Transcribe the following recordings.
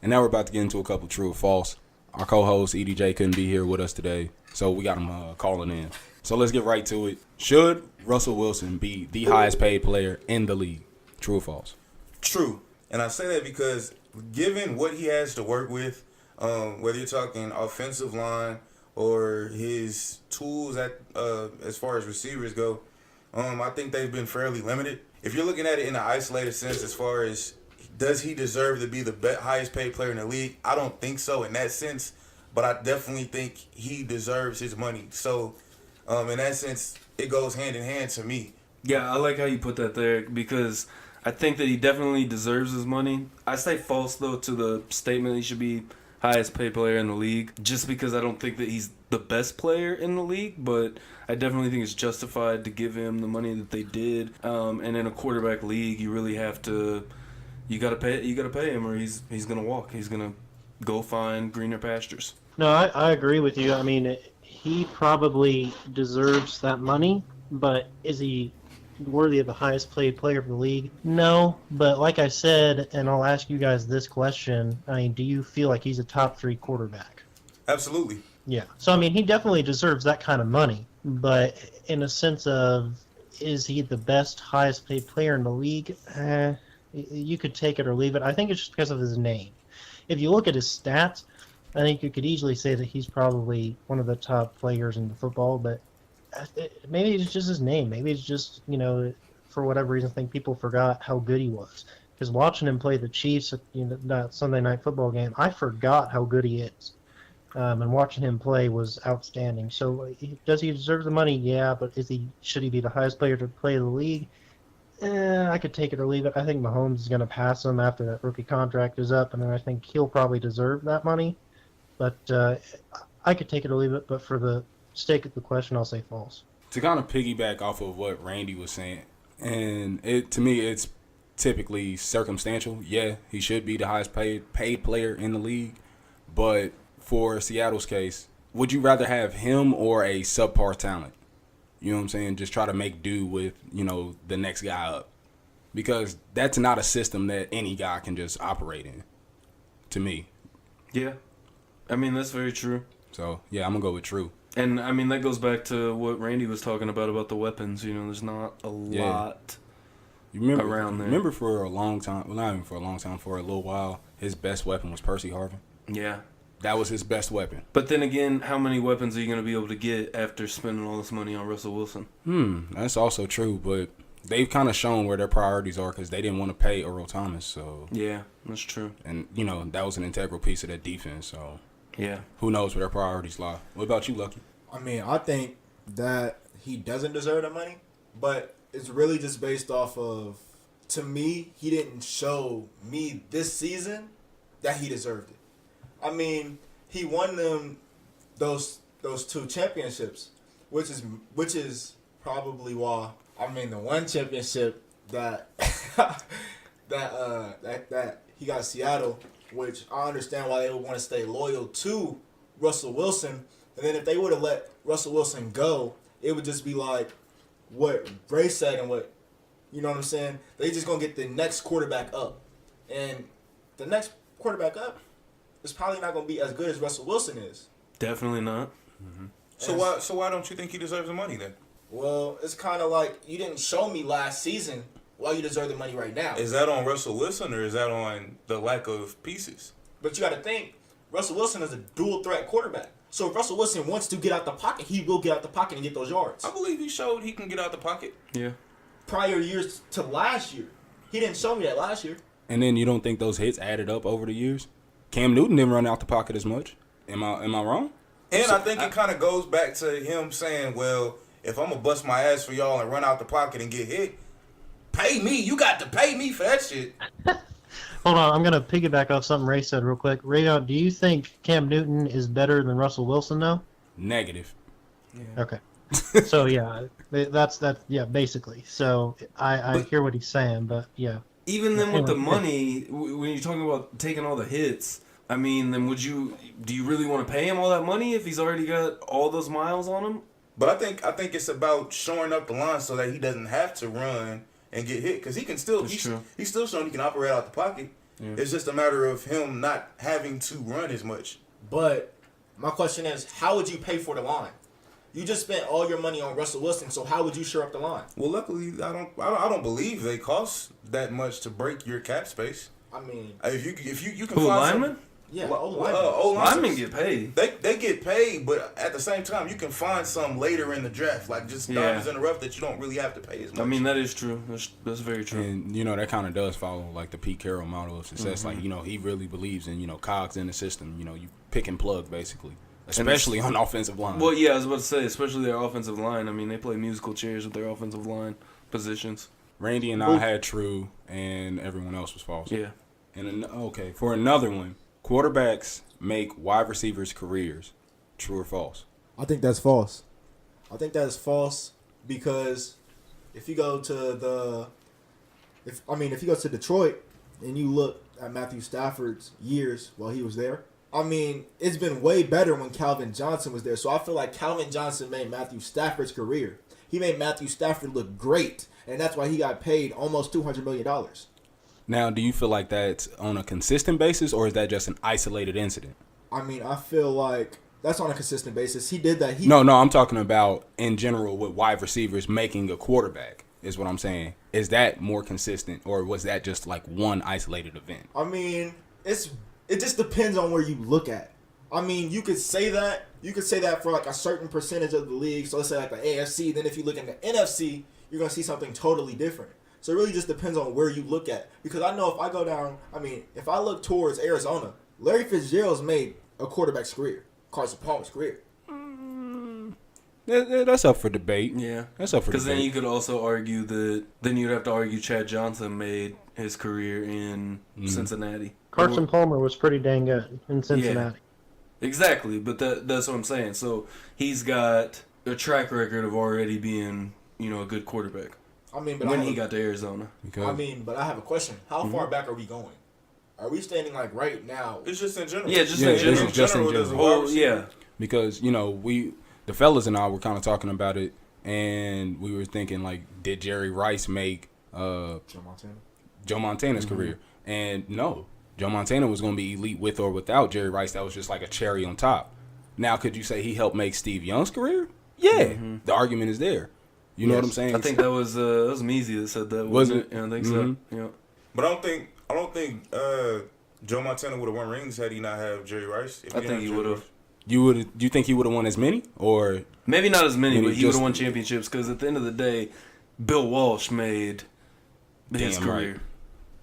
And now we're about to get into a couple true or false. Our co-host, EDJ, couldn't be here with us today, so we got him calling in. So let's get right to it. Should Russell Wilson be the highest paid player in the league? True or false? True. And I say that because given what he has to work with, whether you're talking offensive line or his tools at as far as receivers go, I think they've been fairly limited. If you're looking at it in an isolated sense as far as does he deserve to be the highest paid player in the league, I don't think so in that sense, but I definitely think he deserves his money. So in that sense, it goes hand in hand to me. Yeah, I like how you put that there because I think that he definitely deserves his money. I say false, though, to the statement that he should be highest paid player in the league just because I don't think that he's the best player in the league, but I definitely think it's justified to give him the money that they did. And in a quarterback league, you really have to... You gotta pay him, or he's gonna walk. He's gonna go find greener pastures. No, I agree with you. I mean, he probably deserves that money, but is he worthy of the highest paid player of the league? No, but like I said, and I'll ask you guys this question, I mean, do you feel like he's a top 3 quarterback? Absolutely. Yeah. So, I mean, he definitely deserves that kind of money, but in a sense of, is he the best, highest paid player in the league? You could take it or leave it. I think it's just because of his name. If you look at his stats, I think you could easily say that he's probably one of the top players in the football, but maybe it's just his name. Maybe it's just, for whatever reason, I think people forgot how good he was. Because watching him play the Chiefs at that Sunday night football game, I forgot how good he is. And watching him play was outstanding. So does he deserve the money? Yeah, but should he be the highest player to play the league? I could take it or leave it. I think Mahomes is going to pass him after that rookie contract is up, and then I think he'll probably deserve that money. But I could take it or leave it, but for the sake of the question, I'll say false. To kind of piggyback off of what Randy was saying, and to me, it's typically circumstantial. Yeah, he should be the highest paid player in the league, but for Seattle's case, would you rather have him or a subpar talent? You know what I'm saying? Just try to make do with, the next guy up. Because that's not a system that any guy can just operate in, to me. Yeah. I mean, that's very true. So, yeah, I'm going to go with true. And, I mean, that goes back to what Randy was talking about the weapons. There's not a lot around there. Remember for a long time, well, not even for a long time, for a little while, his best weapon was Percy Harvin? Yeah. That was his best weapon. But then again, how many weapons are you going to be able to get after spending all this money on Russell Wilson? That's also true, but they've kind of shown where their priorities are because they didn't want to pay Earl Thomas. So yeah, that's true. And, that was an integral piece of that defense. So yeah, who knows where their priorities lie. What about you, Lucky? I mean, I think that he doesn't deserve the money, but it's really just based off of, to me, he didn't show me this season that he deserved it. I mean, he won them those 2 championships, which is probably why. I mean, the one championship that that he got Seattle, which I understand why they would want to stay loyal to Russell Wilson. And then if they would have let Russell Wilson go, it would just be like what Ray said and what, you know what I'm saying? They just gonna get the next quarterback up, and the next quarterback up. It's probably not going to be as good as Russell Wilson is. Definitely not. Mm-hmm. So why don't you think he deserves the money then? Well, it's kind of like you didn't show me last season why you deserve the money right now. Is that on Russell Wilson or is that on the lack of pieces? But you got to think, Russell Wilson is a dual threat quarterback. So if Russell Wilson wants to get out the pocket, he will get out the pocket and get those yards. I believe he showed he can get out the pocket. Yeah. Prior years to last year. He didn't show me that last year. And then you don't think those hits added up over the years? Cam Newton didn't run out the pocket as much. Am I wrong? And I think it kind of goes back to him saying, well, if I'm going to bust my ass for y'all and run out the pocket and get hit, pay me. You got to pay me for that shit. Hold on. I'm going to piggyback off something Ray said real quick. Ray, do you think Cam Newton is better than Russell Wilson, though? Negative. Yeah. Okay. So, yeah, that's yeah, basically. So I hear what he's saying, but, yeah. Even then with the money, when you're talking about taking all the hits, I mean, then do you really want to pay him all that money if he's already got all those miles on him? But I think it's about shoring up the line so that he doesn't have to run and get hit because he can still he's still showing he can operate out the pocket. Yeah. It's just a matter of him not having to run as much. But my question is, how would you pay for the line? You just spent all your money on Russell Wilson, so how would you shore up the line? Well, luckily, I don't believe they cost that much to break your cap space. I mean, If you can Who, find linemen? yeah, Linemen get paid. They get paid, but at the same time, you can find some later in the draft, like just diamonds in the rough that you don't really have to pay as much. I mean, that is true. That's very true. And, that kind of does follow, like, the Pete Carroll model of success. Like, he really believes in, cogs in the system. You pick and plug, basically. Especially on offensive line. Well, yeah, I was about to say, especially their offensive line. I mean, they play musical chairs with their offensive line positions. Randy and I had true, and everyone else was false. Yeah. And, for another one, quarterbacks make wide receivers' careers. True or false? I think that's false. I think that is false because if you go to if you go to Detroit and you look at Matthew Stafford's years while he was there, I mean, it's been way better when Calvin Johnson was there. So I feel like Calvin Johnson made Matthew Stafford's career. He made Matthew Stafford look great, and that's why he got paid almost $200 million. Now, do you feel like that's on a consistent basis, or is that just an isolated incident? I mean, I feel like that's on a consistent basis. He did that. No, I'm talking about in general with wide receivers making a quarterback is what I'm saying. Is that more consistent, or was that just like one isolated event? I mean, it just depends on where you look at. I mean, you could say that. You could say that for like a certain percentage of the league. So let's say like the AFC. Then if you look in the NFC, you're going to see something totally different. So it really just depends on where you look at. Because I know if I go down, if I look towards Arizona, Larry Fitzgerald's made a quarterback's career. Carson Palmer's career. That's up for debate. Yeah. That's up for debate. Because then you could also argue that, then you'd have to argue Chad Johnson made his career in Cincinnati. Carson Palmer was pretty dang good in Cincinnati. Yeah, exactly, but that's what I'm saying. So he's got a track record of already being, a good quarterback. I mean, but when he got to Arizona. But I have a question. How far back are we going? Are we standing like right now? It's just in general. Yeah, just in general. Oh, yeah. Because, the fellas and I were kind of talking about it, and we were thinking, like, did Jerry Rice make Joe Montana's career? And no. Joe Montana was going to be elite with or without Jerry Rice. That was just like a cherry on top. Now, could you say he helped make Steve Young's career? Yeah. The argument is there. You know what I'm saying? I think that was Measy that said that. Was it? Yeah, I think so. Yeah. But I don't think Joe Montana would have won rings had he not have Jerry Rice. I think he would have. Do you think he would have won as many, or maybe not as many, but he would have won championships? Because at the end of the day, Bill Walsh made his career. Right.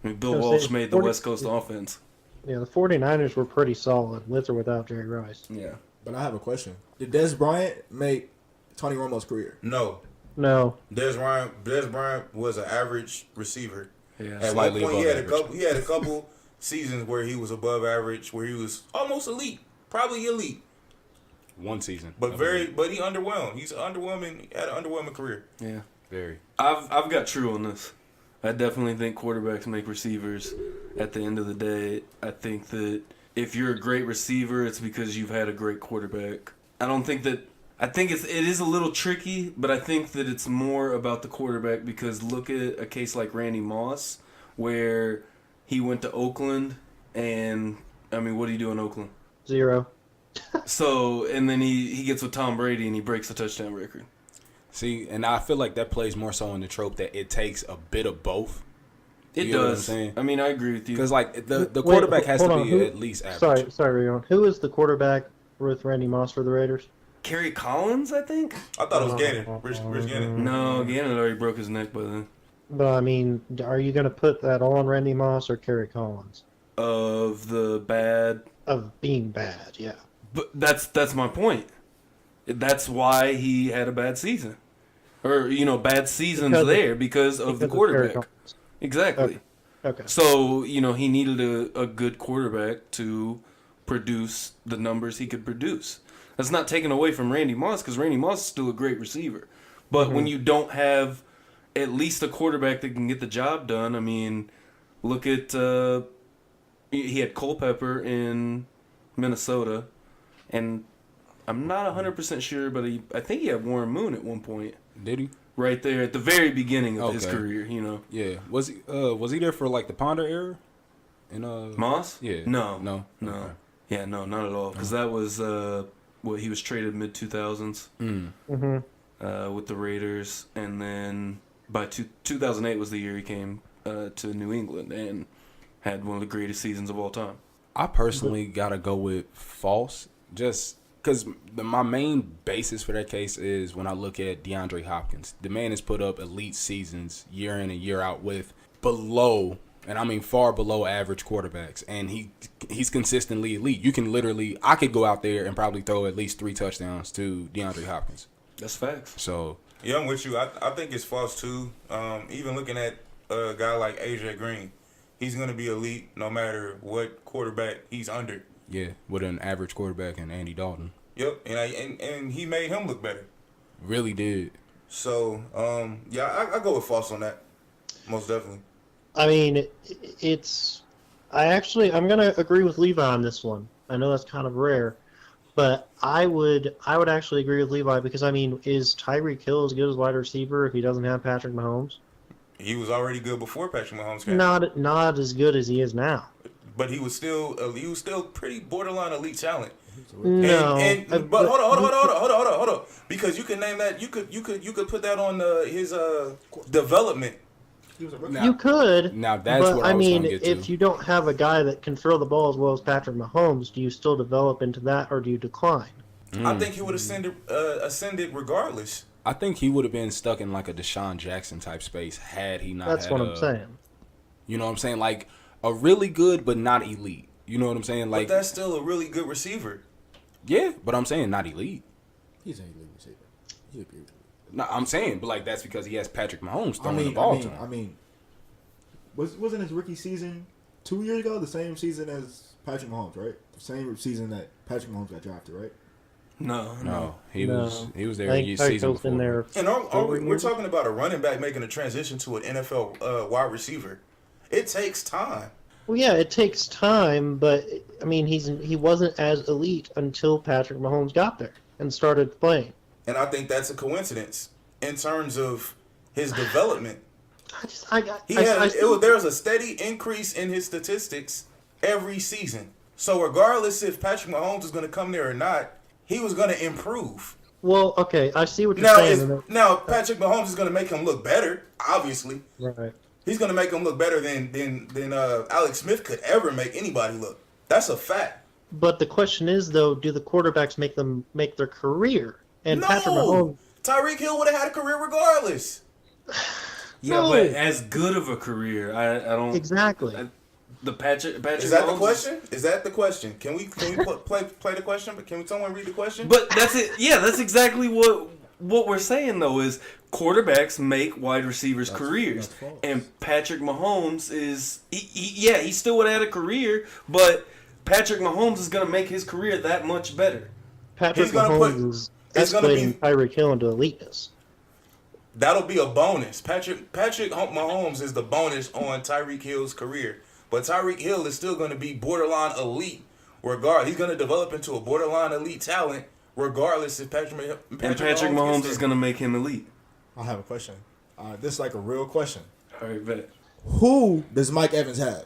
I mean, Bill Walsh made the West Coast offense. Yeah, the 49ers were pretty solid with or without Jerry Rice. Yeah. But I have a question. Did Des Bryant make Tony Romo's career? No. Des Bryant was an average receiver. Yeah. At one point, he had a couple seasons where he was above average, where he was almost elite, probably elite. One season, but he underwhelmed. He had an underwhelming career. Yeah, very. I've got true on this. I definitely think quarterbacks make receivers. At the end of the day, I think that if you're a great receiver, it's because you've had a great quarterback. I think it is a little tricky, but I think that it's more about the quarterback because look at a case like Randy Moss, where he went to Oakland, and what do you do in Oakland? 0. So, and then he gets with Tom Brady and he breaks the touchdown record. See, and I feel like that plays more so in the trope that it takes a bit of both. It does. Know what I'm saying? I agree with you. Because, like, the quarterback has to be at least average. Sorry, Rion. Who is the quarterback with Randy Moss for the Raiders? Kerry Collins, I think? I thought it was Gannon. Rich Gannon. No, Gannon already broke his neck by then. But, are you going to put that on Randy Moss or Kerry Collins? Of being bad, yeah. But that's my point. That's why he had a bad season. Or, bad seasons because of the quarterback. Exactly. Okay. So, he needed a good quarterback to produce the numbers he could produce. That's not taken away from Randy Moss because Randy Moss is still a great receiver. But when you don't have at least a quarterback that can get the job done, look at he had Culpepper in Minnesota, and I'm not 100% sure, but I think he had Warren Moon at one point. Did he? Right there at the very beginning of his career, Yeah. Was he there for like the Ponder era? in Moss? Yeah. No. Okay. Yeah, no, not at all. Because that was he was traded mid 2000s with the Raiders, and then by 2008 was the year he came to New England and had one of the greatest seasons of all time. I personally gotta go with false, just because my main basis for that case is when I look at DeAndre Hopkins. The man has put up elite seasons year in and year out with below, and I mean far below average quarterbacks, and he's consistently elite. You can literally, I could go out there and probably throw at least 3 touchdowns to DeAndre Hopkins. That's facts. So Yeah, I'm with you. I think it's false too. Even looking at a guy like AJ Green, he's gonna be elite no matter what quarterback he's under. yeah, with an average quarterback and Andy Dalton, Yep, and he made him look better. really did. So yeah, I go with false on that, most definitely. I mean, I'm gonna agree with Levi on this one. I know that's kind of rare, but I would actually agree with Levi because I mean, is Tyreek Hill as good as wide receiver if he doesn't have Patrick Mahomes? He was already good before Patrick Mahomes came. Not as good as he is now. But he was still pretty borderline elite talent. No, But hold on. Because you can name that, you could put that on his development. He was a rookie. you could. Now that's But what I was mean, gonna get to. if you don't have a guy that can throw the ball as well as Patrick Mahomes, do you still develop into that or do you decline? I think he would have ascended regardless. I think he would have been stuck in like a Deshaun Jackson type space had he not. That's had what I'm saying. You know what I'm saying? Like a really good but not elite. You know what I'm saying? Like But that's still a really good receiver. yeah, but I'm saying not elite. He's an elite receiver. He'll be elite. No, I'm saying, but like that's because he has Patrick Mahomes throwing the ball to him. I mean, wasn't his rookie season 2 years ago the same season as Patrick Mahomes, right? The same season that Patrick Mahomes got drafted, right? No, he No. was there I a think season Tyreek Hill's before. been there. And we're talking about a running back making a transition to an NFL wide receiver. It takes time. Well, yeah, it takes time, but I mean, he wasn't as elite until Patrick Mahomes got there and started playing. And I think that's a coincidence in terms of his development. There was a steady increase in his statistics every season. So regardless if Patrick Mahomes is going to come there or not, he was going to improve. Well, okay, I see what you're saying. Now Patrick Mahomes is going to make him look better. Obviously, Right. he's going to make him look better than Alex Smith could ever make anybody look. That's a fact. But the question is, though, do the quarterbacks make their career? And No, Patrick Mahomes. Tyreek Hill would have had a career regardless. Yeah, No. but as good of a career, I don't. Exactly. The Patrick Is that the Mahomes- question? Is that the question? Can we play the question? But can someone read the question? But that's it. Yeah, that's exactly what we're saying though is quarterbacks make wide receivers careers, that's false. and Patrick Mahomes is he still would have had a career, but Patrick Mahomes is going to make his career that much better. Patrick He's gonna Mahomes is he's gonna escalating Tyreek Hill into eliteness. That'll be a bonus. Patrick Mahomes is the bonus on Tyreek Hill's career. But Tyreek Hill is still going to be borderline elite. He's going to develop into a borderline elite talent, regardless if Patrick Mahomes is going to make him elite. I have a question. This is like a real question. All right, bet. Who does Mike Evans have?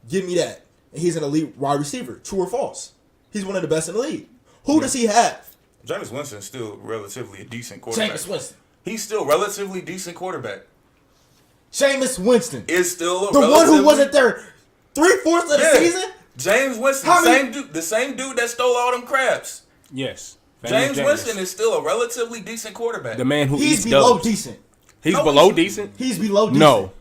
Give me that. And he's an elite wide receiver. True or false? He's one of the best in the league. Who does he have? Jameis Winston's still relatively a decent quarterback. Jameis Winston. He's still relatively decent quarterback. Jameis Winston. Is still The one who wasn't there 3/4 of the season? James Winston, the same dude that stole all them crabs. Yes, James Winston is still a relatively decent quarterback. the man who He's eats below dubs. decent. He's No, below he's- decent. He's below decent. No.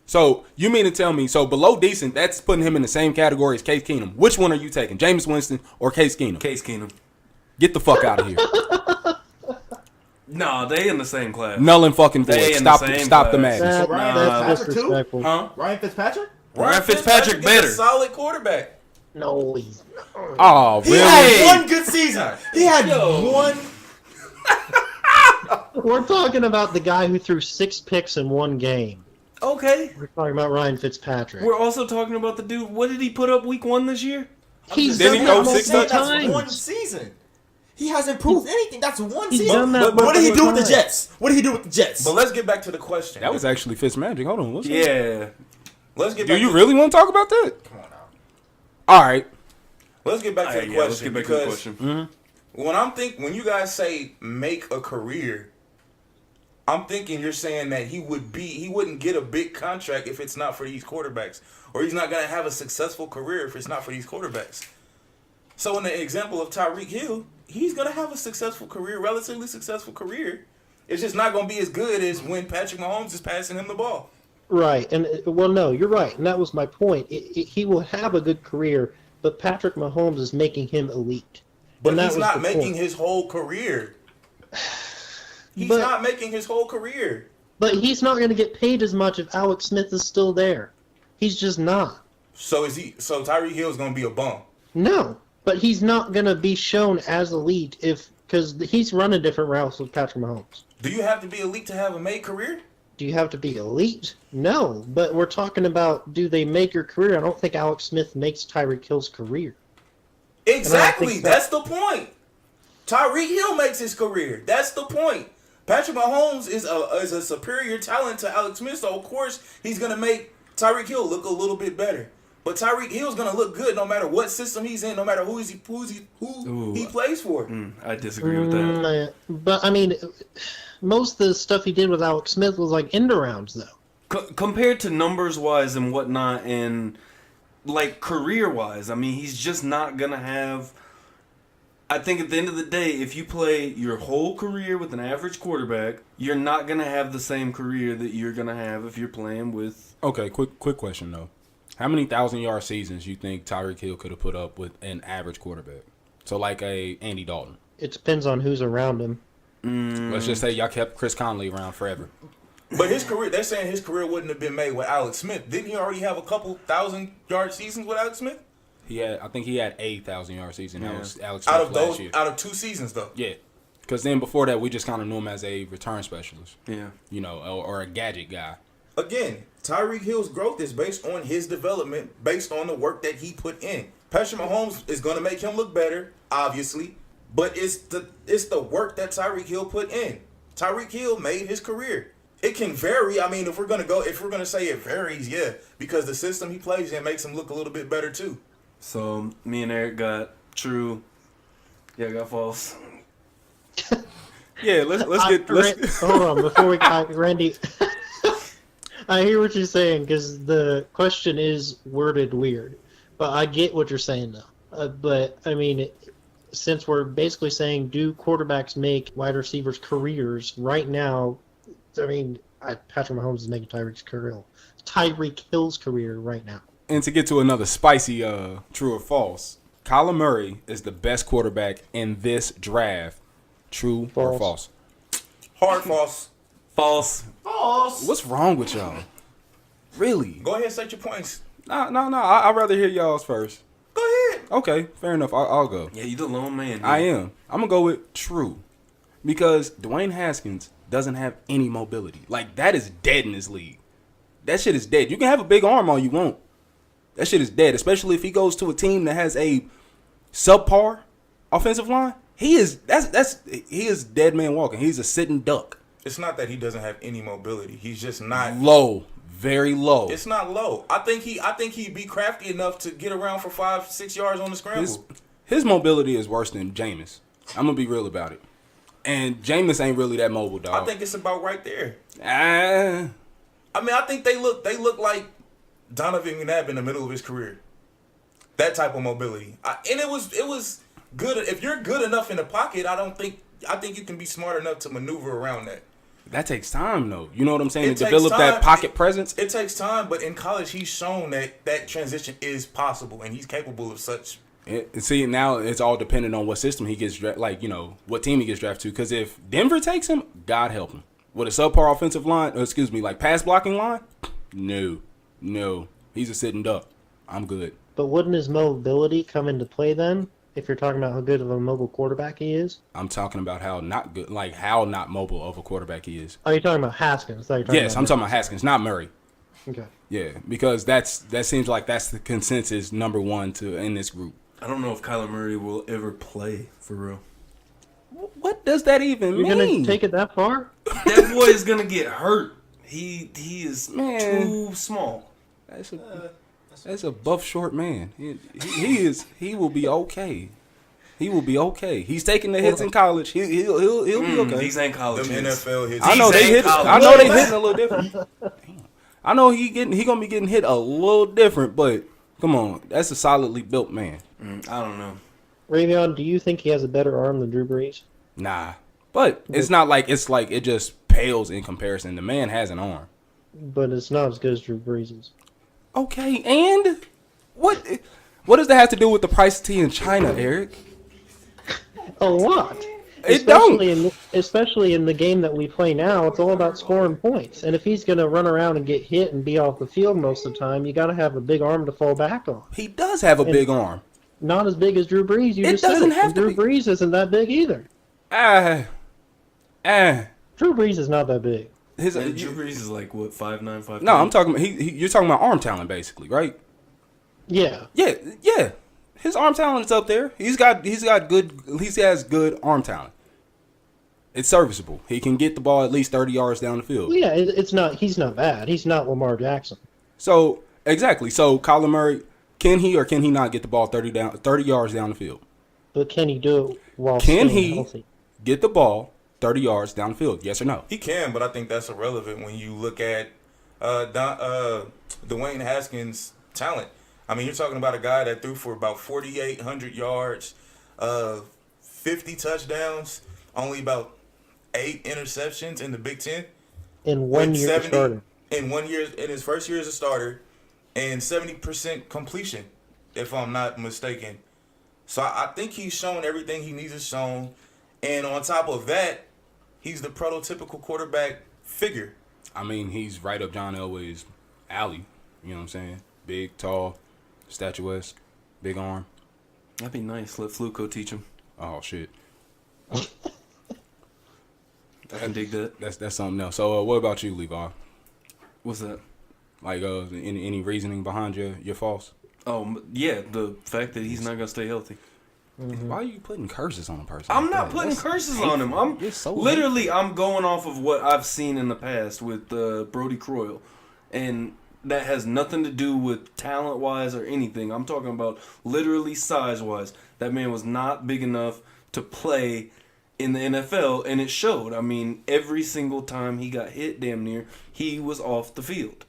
So you mean to tell me? So below decent, that's putting him in the same category as Case Keenum. Which one are you taking, Jameis Winston or Case Keenum? Case Keenum. Get the fuck out of here. Nah, they in the same class. Null and fucking void. They in Stop the the same stop the class. madness. Ryan That's Fitzpatrick too? disrespectful. Huh? Ryan Fitzpatrick? Ryan Fitzpatrick better. is a solid quarterback. No, he's Oh, He really? had one good season. He had one. We're talking about the guy who threw 6 picks in one game. Okay. We're talking about Ryan Fitzpatrick. We're also talking about the dude. What did he put up week 1 this year? He's Didn't done he that throw multiple 6 That's times. one season. He hasn't proved anything. That's one He's season. done that But what did he do multiple with the times. Jets? What did he do with the Jets? But let's get back to the question. That was actually Fitzmagic. Hold on. What's that? Yeah. Let's get Do back you to really want to talk about that? Come on now. All right. Let's get back to the question. Let's get back to the question. When you guys say make a career, I'm thinking you're saying that he wouldn't get a big contract if it's not for these quarterbacks, or he's not gonna have a successful career if it's not for these quarterbacks. So in the example of Tyreek Hill, he's gonna have a successful career, relatively successful career. It's just not gonna be as good as when Patrick Mahomes is passing him the ball. Right, and well, no, you're right, and that was my point. He will have a good career, but Patrick Mahomes is making him elite. But he's not making his whole career. He's not making his whole career. But he's not going to get paid as much if Alex Smith is still there. He's just not. So So Tyreek Hill is going to be a bum. No, but he's not going to be shown as elite because he's running different routes with Patrick Mahomes. Do you have to be elite to have a made career? Do you have to be elite? No, but we're talking about do they make your career? I don't think Alex Smith makes Tyreek Hill's career. Exactly. That's the point. Tyreek Hill makes his career. That's the point. Patrick Mahomes is a superior talent to Alex Smith, so of course he's gonna make Tyreek Hill look a little bit better. But Tyreek Hill's gonna look good no matter what system he's in, no matter who he plays for. I disagree with that. But I mean, most of the stuff he did with Alex Smith was like end arounds, though. Compared to numbers wise and whatnot, and like career wise, I mean, he's just not gonna have. I think at the end of the day, if you play your whole career with an average quarterback, you're not gonna have the same career that you're gonna have if you're playing with. Okay, quick question though. How many 1,000-yard seasons you think Tyreek Hill could have put up with an average quarterback? So like a Andy Dalton. It depends on who's around him. Let's just say y'all kept Chris Conley around forever. But his career, they're saying his career wouldn't have been made with Alex Smith. Didn't he already have a couple 1,000-yard seasons with Alex Smith? I think he had a 1,000-yard season. That was Alex out Smith of last those, year. out of 2 seasons though. Yeah, because then before that, we just kind of knew him as a return specialist. Yeah, or a gadget guy. Again, Tyreek Hill's growth is based on his development, based on the work that he put in. Patrick Mahomes is going to make him look better, obviously, but it's the work that Tyreek Hill put in. Tyreek Hill made his career. It can vary. I mean, if we're gonna say it varies, yeah, because the system he plays in makes him look a little bit better too. So me and Eric got true. Yeah, I got false. Yeah, let's hold on before we got Randy. I hear what you're saying because the question is worded weird, but I get what you're saying though. But I mean, since we're basically saying do quarterbacks make wide receivers careers right now? I mean, Patrick Mahomes is making Tyreek Hill's career right now. And to get to another spicy true or false, Kyler Murray is the best quarterback in this draft. True or false? Hard false. False. False. What's wrong with y'all? Really? Go ahead, set your points. No. I'd rather hear y'all's first. Go ahead. Okay, fair enough. I'll go. Yeah, you the lone man. Dude. I am. I'm going to go with true. Because Dwayne Haskins doesn't have any mobility. Like, that is dead in this league. That shit is dead. You can have a big arm all you want. That shit is dead, especially if he goes to a team that has a subpar offensive line. He is dead man walking. He's a sitting duck. It's not that he doesn't have any mobility. He's just not low, very low. It's not low. I think he'd be crafty enough to get around for 5-6 yards on the scramble. His mobility is worse than Jameis. I'm gonna be real about it. And Jameis ain't really that mobile, dog. I think it's about right there. I mean, I think they look like Donovan McNabb in the middle of his career. That type of mobility. And it was good. If you're good enough in the pocket, I think you can be smart enough to maneuver around that. That takes time, though. You know what I'm saying? To develop that pocket presence. It takes time, but in college, he's shown that transition is possible, and he's capable of such. See, now it's all dependent on what system he gets, what team he gets drafted to. Because if Denver takes him, God help him. With a subpar offensive line, pass blocking line, no. He's a sitting duck. I'm good. But wouldn't his mobility come into play then? If you're talking about how good of a mobile quarterback he is? I'm talking about how not mobile of a quarterback he is. Oh, you're talking about Haskins? I'm talking about Haskins, not Murray. Okay. Yeah, because that seems like that's the consensus number one in this group. I don't know if Kyler Murray will ever play for real. What does that even mean? You're gonna take it that far? That boy is gonna get hurt. He is too small. That's a buff, short man. He will be okay. He will be okay. He's taking the hits in college. He'll be okay. These ain't college Them hits. NFL hits. I know they hit. college. I know they hitting a little different. Damn. I know he gonna be getting hit a little different, but come on, that's a solidly built man. I don't know. Ravion, do you think he has a better arm than Drew Brees? Nah, but it's not like it just pales in comparison. The man has an arm. But it's not as good as Drew Brees's. Okay, and what does that have to do with the price of tea in China, Eric? A lot. It don't. Especially in the game that we play now, it's all about scoring points. And if he's going to run around and get hit and be off the field most of the time, you got to have a big arm to fall back on. He does have a big arm. Not as big as Drew Brees. You It just said doesn't it. have And to Drew be. Brees isn't that big either. Drew Brees is not that big. Drew Brees is like what 5'9", 5'10"? No, I'm talking. You're talking about arm talent, basically, right? Yeah. Yeah. His arm talent is up there. He has good arm talent. It's serviceable. He can get the ball at least 30 yards down the field. Yeah, it's not. He's not bad. He's not Lamar Jackson. So exactly. So Kyler Murray, can he or can he not get the ball 30 yards down the field? But can he do it while Can staying he healthy? get the ball 30 yards down the field? Yes or no? He can, but I think that's irrelevant when you look at Dwayne Haskins' talent. I mean, you're talking about a guy that threw for about 4,800 yards, 50 touchdowns, only about 8 interceptions in the Big Ten. In 1 year as a starter. In 1 year, in his first year as a starter, and 70% completion, if I'm not mistaken. So I think he's shown everything he needs to show. And on top of that, he's the prototypical quarterback figure. I mean, he's right up John Elway's alley. You know what I'm saying? Big, tall, statuesque, big arm. That'd be nice. Let Fluco teach him. Oh shit, I can dig that. that's something else. So what about you, Levi? What's that? Like any reasoning behind your false? Oh yeah, the fact that he's not gonna stay healthy. Why are you putting curses on a person? I'm like not that? putting That's curses hateful. on him. I'm You're so literally I'm going off of what I've seen in the past with Brody Croyle, and that has nothing to do with talent wise or anything. I'm talking about literally size wise. That man was not big enough to play in the NFL, and it showed. I mean, every single time he got hit, damn near, he was off the field.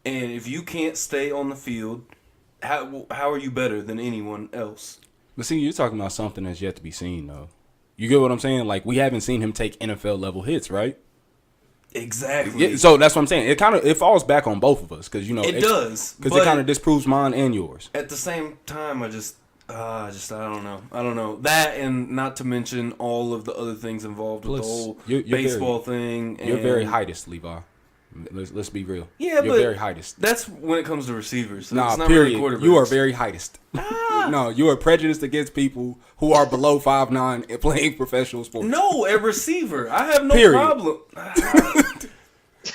And if you can't stay on the field, how are you better than anyone else? But see, you're talking about something that's yet to be seen, though. You get what I'm saying? Like, we haven't seen him take NFL level hits, right? Exactly. Yeah, so that's what I'm saying. It falls back on both of us because It does, because it kind of disproves mine and yours. At the same time, I don't know that, and not to mention all of the other things involved with Plus, the whole you're baseball thing. And You're very heightest, Levi. Let's be real. Yeah, you're but very heightest. that's when it comes to receivers. Nah, It's not period. really quarterbacks. You are very heightest. No, you are prejudiced against people who are below 5'9" and playing professional sports. No, a receiver. I have no Period. problem.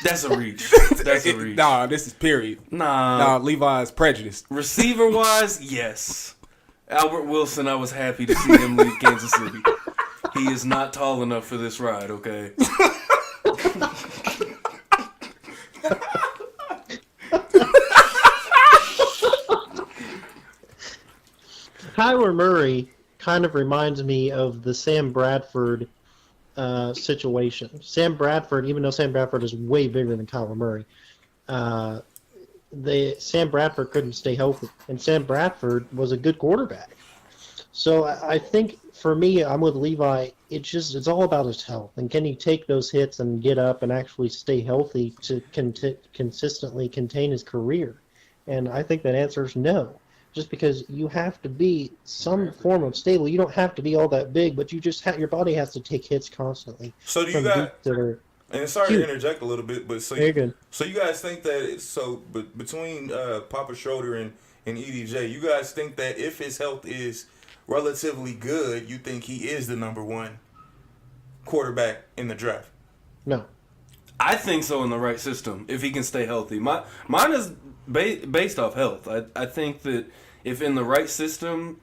That's a reach. That's a reach. Nah, this is period. Nah, Levi is prejudiced. receiver wise, yes. Albert Wilson, I was happy to see him leave Kansas City. He is not tall enough for this ride, okay? Kyler Murray kind of reminds me of the Sam Bradford situation. Sam Bradford, even though Sam Bradford is way bigger than Kyler Murray, Sam Bradford couldn't stay healthy, and Sam Bradford was a good quarterback. So I think for me, I'm with Levi. It's all about his health, and can he take those hits and get up and actually stay healthy to consistently contain his career? And I think that answer is no. Just because you have to be some form of stable, you don't have to be all that big, but you just your body has to take hits constantly. So do you from got? beats that are And sorry Huge. to interject a little bit, but very good. So you guys think that between Papa Schroeder and EDJ, you guys think that if his health is relatively good, you think he is the number one quarterback in the draft? No. I think so in the right system, if he can stay healthy. Mine is based off health. I think that if in the right system,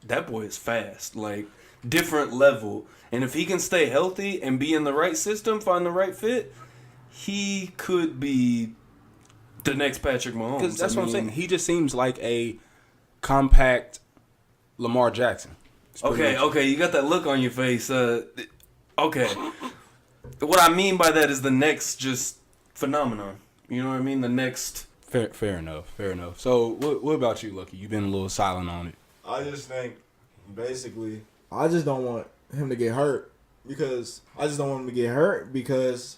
that boy is fast, like different level. And if he can stay healthy and be in the right system, find the right fit, he could be the next Patrick Mahomes. Because that's what I'm saying. He just seems like a compact Lamar Jackson. Okay, you got that look on your face. Okay. What I mean by that is the next just phenomenon. You know what I mean? The next. Fair enough. So, what about you, Lucky? You've been a little silent on it. I just think, basically, I just don't want him to get hurt because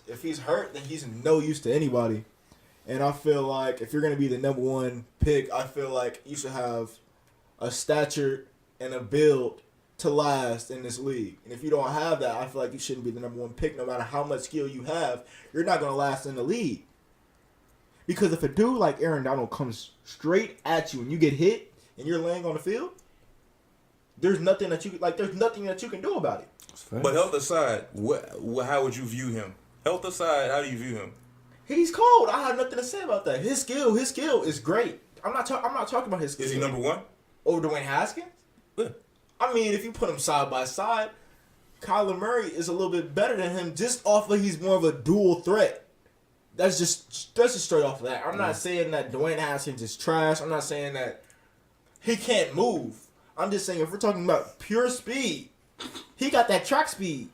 if he's hurt, then he's no use to anybody. And I feel like if you're going to be the number one pick, I feel like you should have a stature and a build to last in this league. And if you don't have that, I feel like you shouldn't be the number one pick. No matter how much skill you have, you're not going to last in the league. Because if a dude like Aaron Donald comes straight at you and you get hit and you're laying on the field, there's nothing that you can do about it. But health aside, how would you view him? Health aside, how do you view him? He's cold. I have nothing to say about that. His skill is great. I'm not talking about his skill. Is he number one? Over Dwayne Haskins? Yeah. I mean, if you put them side by side, Kyler Murray is a little bit better than him just off of he's more of a dual threat. That's just straight off of that. I'm not saying that Dwayne Haskins is trash. I'm not saying that he can't move. I'm just saying if we're talking about pure speed, he got that track speed.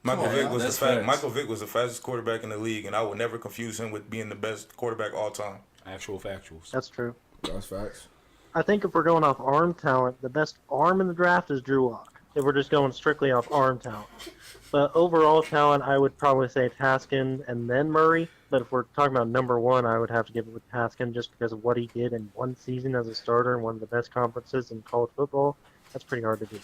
Michael Vick was the fastest quarterback in the league, and I would never confuse him with being the best quarterback all time. Actual factuals. That's true. That's facts. I think if we're going off arm talent, the best arm in the draft is Drew Lock. If we're just going strictly off arm talent. But overall talent, I would probably say Haskins and then Murray. But if we're talking about number one, I would have to give it with Haskins just because of what he did in one season as a starter in one of the best conferences in college football. That's pretty hard to do.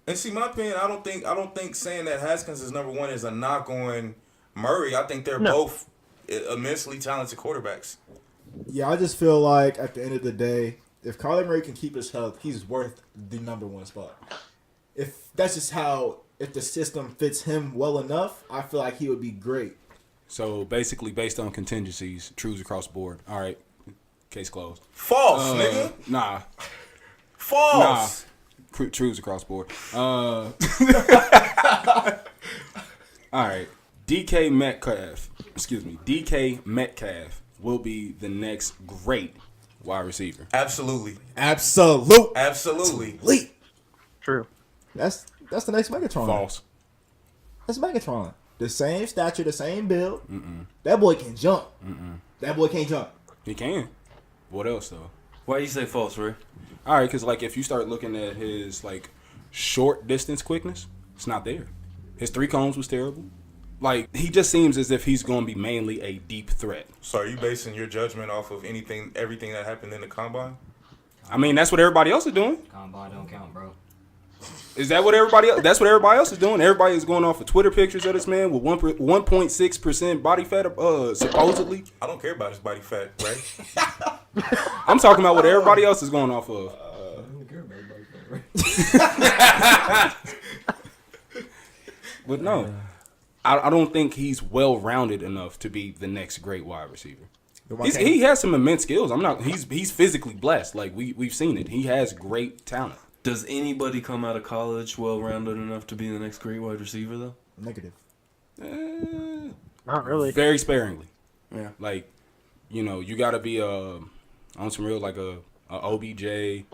And see, my opinion, I don't think saying that Haskins is number one is a knock on Murray. I think they're both immensely talented quarterbacks. Yeah, I just feel like at the end of the day, if Kyler Murray can keep his health, he's worth the number one spot. If that's just if the system fits him well enough, I feel like he would be great. So basically, based on contingencies, trues across the board. All right, case closed. False, nigga. Nah. False. Nah. Trues across the board. All right, DK Metcalf will be the next great wide receiver. Absolutely. True. That's the next Megatron. False. That's Megatron. The same stature, the same build. That boy can jump. That boy can't jump. He can. What else though? Why you say false, Ray? All right, because like if you start looking at his like short distance quickness, it's not there. His 3 cones was terrible. Like he just seems as if he's going to be mainly a deep threat. So are you basing your judgment off of everything that happened in the combine? I mean, that's what everybody else is doing. Combine don't count, bro. Is that what everybody else? That's what everybody else is doing. Everybody is going off of Twitter pictures of this man with 1.6% body fat, supposedly. I don't care about his body fat, right? I'm talking about what everybody else is going off of. I don't care about everybody, right? But no, I don't think he's well rounded enough to be the next great wide receiver. He has some immense skills. He's physically blessed. Like we've seen it. He has great talent. Does anybody come out of college well-rounded enough to be the next great wide receiver, though? Negative. Not really. Very sparingly. Yeah. Like, you know, you got to be on some real like a OBJ,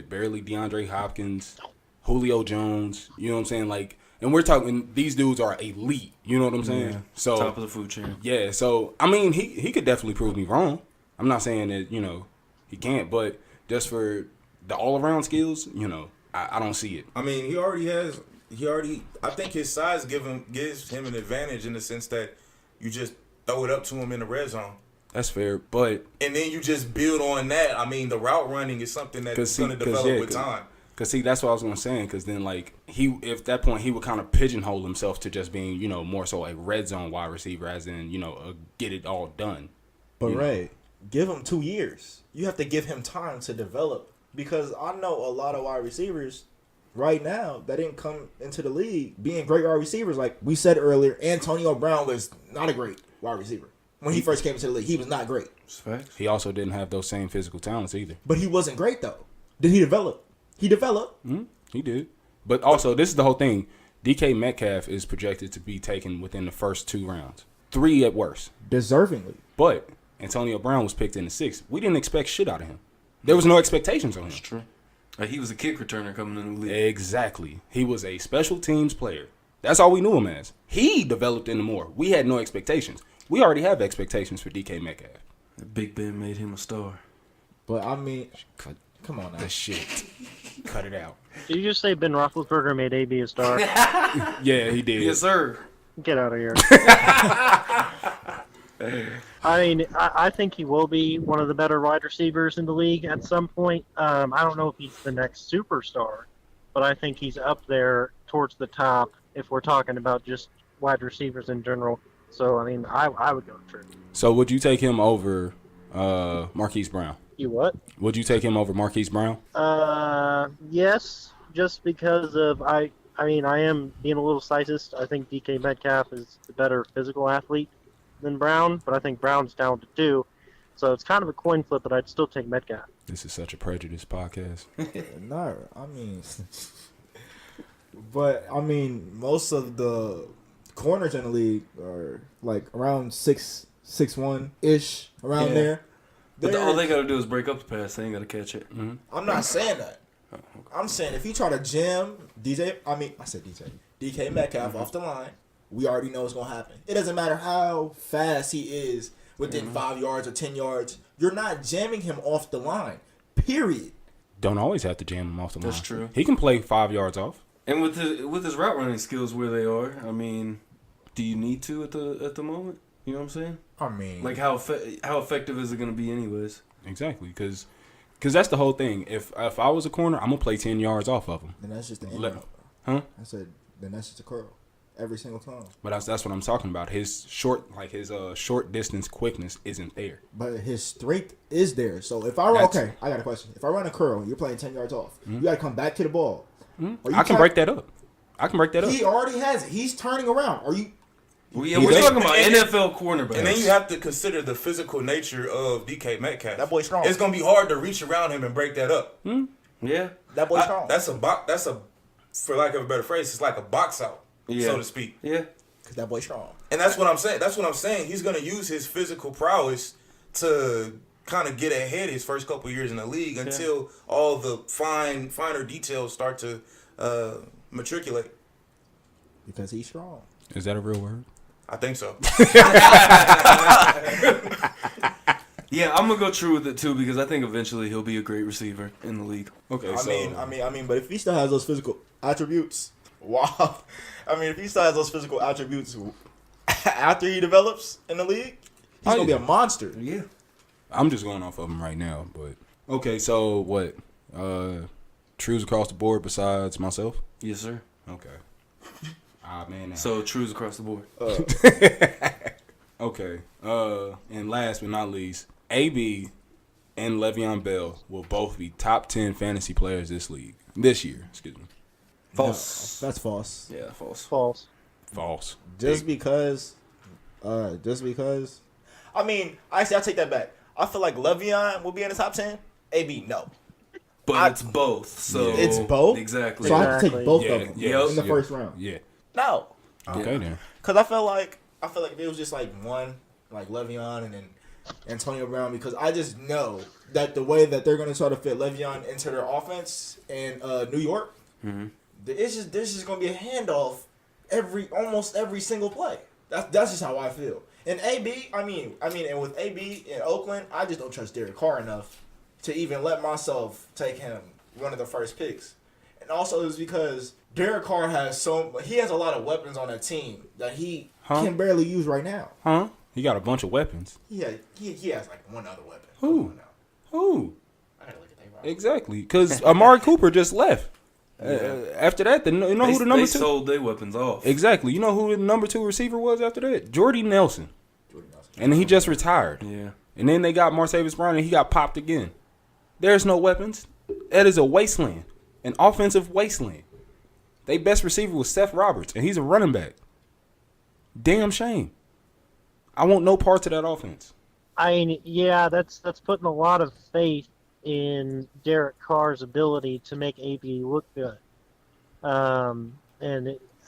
barely DeAndre Hopkins, Julio Jones. You know what I'm saying? Like, and we're talking these dudes are elite. You know what I'm saying? Yeah. So Top of the food chain. Yeah. So I mean, he could definitely prove me wrong. I'm not saying that he can't, but just for the all-around skills, I don't see it. I mean, I think his size gives him an advantage in the sense that you just throw it up to him in the red zone. That's fair, but and then you just build on that. I mean, the route running is something that's going to develop with time. Because see, that's what I was going to say. Because then, like at that point, he would kind of pigeonhole himself to just being, more so a red zone wide receiver, as in, get it all done. But Ray, give him 2 years. You have to give him time to develop. Because I know a lot of wide receivers right now that didn't come into the league being great wide receivers. Like we said earlier, Antonio Brown was not a great wide receiver. When he first came into the league, he was not great. He also didn't have those same physical talents either. But he wasn't great, though. Did he develop? He developed. Mm-hmm. He did. But also, this is the whole thing. DK Metcalf is projected to be taken within the first 2 rounds. 3 at worst. Deservingly. But Antonio Brown was picked in the 6th. We didn't expect shit out of him. There was no expectations on him. That's true. Like, he was a kick returner coming in the league. Exactly. He was a special teams player. That's all we knew him as. He developed into more. We had no expectations. We already have expectations for DK Metcalf. Big Ben made him a star. But I mean, come on now. The shit. Cut it out. Did you just say Ben Roethlisberger made AB a star? Yeah, he did. Yes, sir. Get out of here. I mean, I think he will be one of the better wide receivers in the league at some point. I don't know if he's the next superstar, but I think he's up there towards the top if we're talking about just wide receivers in general. So, I mean, I would go True. So would you take him over Marquise Brown? You what? Would you take him over Marquise Brown? Yes, just because of I mean, I am being a little sexist. I think DK Metcalf is the better physical athlete than Brown, but I think Brown's down to 2. So it's kind of a coin flip, but I'd still take Metcalf. This is such a prejudice podcast. No, I mean, but I mean, most of the corners in the league are like around 6'1" ish, around Yeah. there. But all they got to do is break up the pass. They ain't got to catch it. Mm-hmm. I'm not saying that. I'm saying if you try to jam DK Metcalf off the line, we already know what's gonna happen. It doesn't matter how fast he is within 5 yards or 10 yards. You're not jamming him off the line. Period. Don't always have to jam him off the line. That's true. He can play 5 yards off. And with his route running skills where they are, I mean, do you need to at the moment? You know what I'm saying? I mean, Like how effective is it going to be anyways? Exactly, because that's the whole thing. If I was a corner, I'm gonna play 10 yards off of him. then that's just the end. Huh? I said, then that's just a curl every single time. But that's what I'm talking about. His short distance quickness isn't there. But his strength is there. So if I That's- I got a question. If I run a curl, you're playing 10 yards off. You got to come back to the ball. I can break that up. He already has it. He's turning around. Are you? We're does. talking about And- NFL cornerbacks. And then you have to consider the physical nature of DK Metcalf. That boy strong. It's gonna be hard to reach around him and break that up. Yeah. That boy strong. That's a, for lack of a better phrase, it's like a box out, so to speak. Yeah. Because that boy strong. And that's what I'm saying. That's what I'm saying. He's gonna use his physical prowess to kind of get ahead his first couple years in the league until all the finer details start to matriculate. Because he's strong. Is that a real word? I think so. Yeah, I'm gonna go true with it too because I think eventually he'll be a great receiver in the league. Okay, I mean, but if he still has those physical attributes, wow. I mean, if he still has those physical attributes after he develops in the league, he's gonna be a monster. Yeah. I'm just going off of him right now, but okay. So what? Trues across the board besides myself. Yes, sir. Okay. Ah man. So trues across the board. Okay. And last but not least, AB and Le'Veon Bell will both be top 10 fantasy players this year. Excuse me. False. No, that's false. Yeah, false. False. False. Just because. I mean, actually, I'll take that back. I feel like Le'Veon will be in the top 10. AB, no. But it's both. So It's both? Exactly. So I have to Exactly. take both Yeah, of them yeah, in the yeah. first round. Yeah. No. Okay then. Because I feel like if it was just like one, like Le'Veon and then Antonio Brown, because I just know that the way that they're going to try to fit Le'Veon into their offense in New York, there's just going to be a handoff almost every single play. That's just how I feel. And AB, I mean, and with AB in Oakland, I just don't trust Derek Carr enough to even let myself take him one of the first picks. And also it's because Derek Carr has a lot of weapons on that team that he can barely use right now. Huh? He got a bunch of weapons. He has like one other weapon. Who? Come on now. Who? I gotta look at that. Right. Exactly. Because Amari Cooper just left. After that, who the number They 2? sold their weapons off. Exactly. You know who the number 2 receiver was after that? Jordy Nelson. And he just retired. Yeah. And then they got Martavis Brown, and he got popped again. There's no weapons. That is a wasteland. An offensive wasteland. They best receiver was Seth Roberts, and he's a running back. Damn shame. I want no parts of that offense. I mean, yeah, that's putting a lot of faith in Derek Carr's ability to make AB look good. I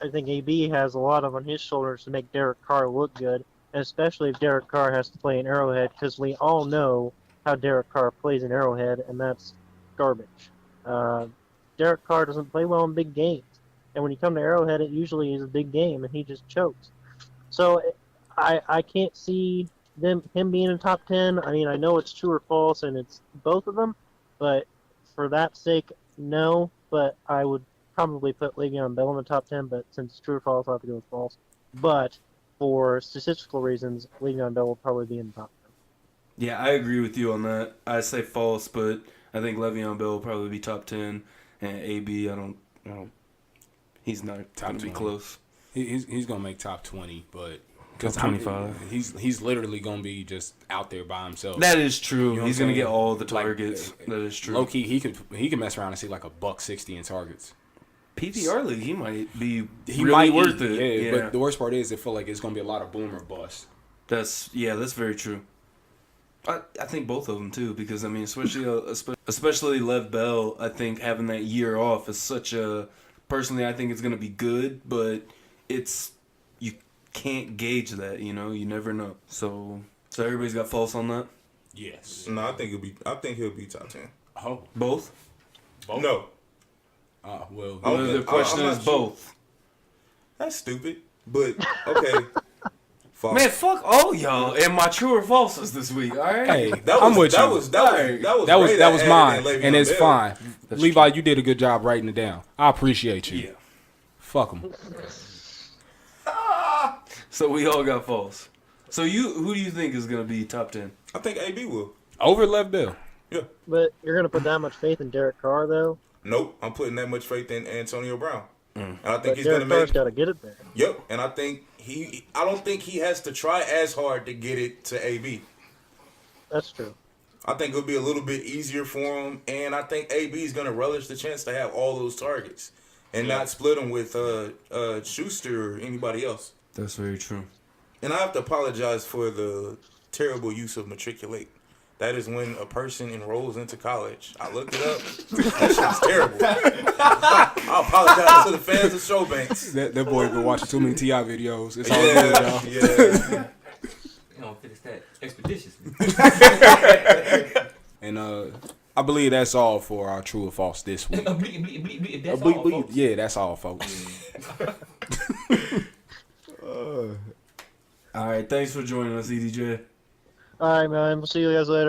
think AB has a lot on his shoulders to make Derek Carr look good. and especially if Derek Carr has to play in Arrowhead, because we all know how Derek Carr plays in Arrowhead, and that's garbage. Uh, Derek Carr doesn't play well in big games, and when you come to Arrowhead, it usually is a big game, and he just chokes. So I can't see him being in top 10. I mean, I know it's true or false, and it's both of them, but for that sake, no. But I would probably put Le'Veon Bell in the top 10, but since it's true or false, I'll have to go with false. But for statistical reasons, Le'Veon Bell will probably be in the top 10. Yeah, I agree with you on that. I say false, but I think Le'Veon Bell will probably be top 10, and AB, I don't. He's not Top going to be 20. close. He's gonna make top 20, but Top 25. He's literally gonna be just out there by himself. That is true. You know what He's I'm going to saying? get all the Like, targets. That is true. Low key, he can mess around and see like a $160 in targets. PPR league, he might be He really might worth be, it. yeah, but the worst part is, I feel like it's gonna be a lot of boom or bust. That's very true. I think both of them too, because I mean, especially Lev Bell. I think having that year off is such a. Personally, I think it's gonna be good, but you can't gauge that. You know, you never know. So everybody's got false on that. Yes. No, I think he'll be top 10. Oh, Both. No, well. The question I'm is not sure. both. That's stupid. But okay, false. Man, fuck all y'all and my true or falses this week. All right. Hey, that I'm with that you. Was Ray that was added mine, in Le'Veon and it's Bell. fine. That's Levi, you did a good job writing it down. I appreciate you. Yeah. Fuck him. So we all got false. So who do you think is gonna be top 10? I think AB will. Over Lev Bell. Yeah. But you're going to put that much faith in Derek Carr, though? Nope. I'm putting that much faith in Antonio Brown. And I think But he's going to Derek Carr's make. got to get it there. Yep. And I think I don't think he has to try as hard to get it to AB. That's true. I think it'll be a little bit easier for him, and I think AB is going to relish the chance to have all those targets and not split them with Schuster or anybody else. That's very true. And I have to apologize for the terrible use of matriculate. That is when a person enrolls into college. I looked it up. That shit's terrible. I apologize to the fans of Showbanks. That boy been watching too many T.I. videos. It's all good, y'all. Yeah. You don't finish that expeditiously. And I believe that's all for our true or false this week. That's all, folks. Yeah, that's all, folks. All right, thanks for joining us, EDJ. All right, man. We'll see you guys later.